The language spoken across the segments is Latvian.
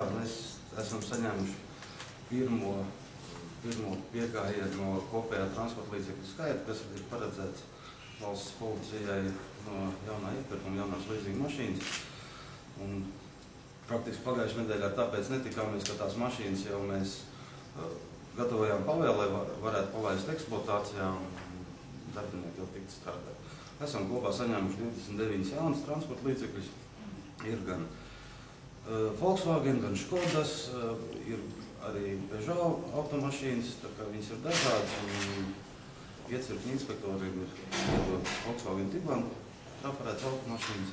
Mēs esam saņēmuši pirmo piegājienu no kopējā transporta līdzekļu skaita, kas ir paredzēts valsts policijai no jaunā iepirkuma, jaunās līdzīgas mašīnas. Un praktiski pagājušajā nedēļā tāpēc netikāmies, ka tās mašīnas jau mēs gatavojām pavēl, lai varētu palaist eksploatācijā un darbinieki jau tikt strādāt. Esam kopā saņēmuši 29 jaunas transporta līdzekļus. Ir gan Volkswagen, gan Škodas, ir arī Peugeot automašīnas, tā kā viņas ir dažādas. Iecirkņu inspektoriem ir iedotas Volkswagen Tiguan trafarētas automašīnas,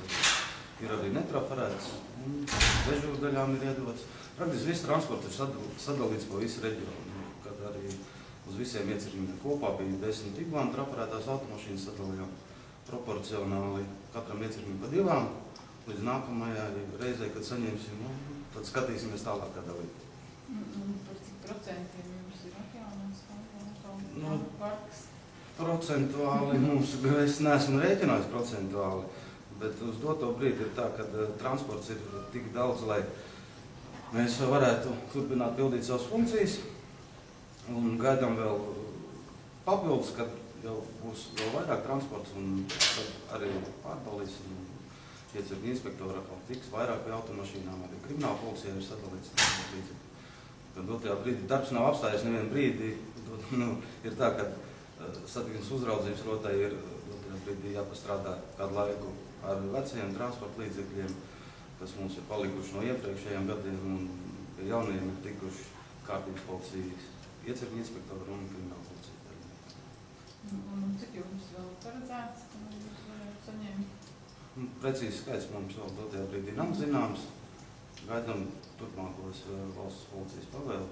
ir arī netrafarētas, un dežūru daļām ir iedotas. Praktiski viss transports ir sadalīts pa visu reģionu, kad arī uz visiem iecirkņiem kopā bija 10 Tiguan trafarētās automašīnas, sadalījām proporcionāli katram iecirkņiem pa 2. Līdz nākamajai reizei, kad saņemsim, tad skatīsimies tālāk, kā dalīt. Par cik procentiem jums ir atjaunots parks? Procentuāli mums, es neesmu rēķinājis procentuāli, bet uz doto brīdi ir tā, ka transports ir tik daudz, lai mēs varētu turpināt pildīt savas funkcijas. Un gaidām vēl papildus, kad jau būs vēl vairāk transports un tad arī pārdalīsim. Iecirkņu inspektora atkal tiks vairāk pie automašīnām, arī krimināla policijā ir sadalīts transporta līdzekļi. Kad dotajā brīdī darbs nav apstājies nevienu brīdi, ir tā, ka satiksmes uzraudzības rotai ir dotajā brīdī jāpastrādā kādu laiku ar vecajiem transporta līdzekļiem, kas mums ir palikuši no iepriekšējiem gadiem, un pie jauniem ir tikuši kārtības policijas iecirkņu inspektori un krimināla policija. Un cik jums vēl paredzēts, ka jūs varētu saņemt? Precīzi skaits mums vēl dotajā brīdī nav zināms. Gaidām turpmākos valsts policijas pavēli,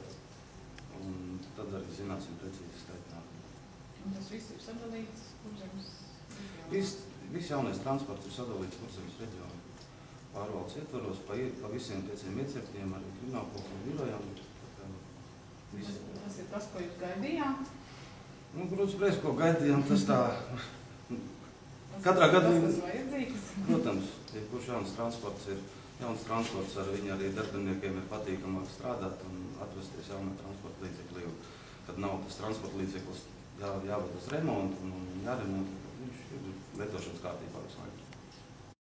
un tad arī zināsim precīzi skaitu. Un tas viss ir sadalīts Kurzemes reģionā? Viss jaunais transports ir sadalīts Kurzemes reģionā. Pārvaldes ietvaros pa visiem 5 iecirkņiem, arī krimināla policijas birojām. Tas ir tas, ko jūs gaidījāt? Protams, ko gaidījām, tas tā... Katrā gadījumā, protams, kurš jauns transports ar viņu arī darbiniekiem ir patīkamāk strādāt un atrasties jaunā transporta līdzekļa, jo, kad nav tas transporta līdzeklis jāved uz remontu un jāremontu, tad viņš ir lietošanas kārtībā visu laiku.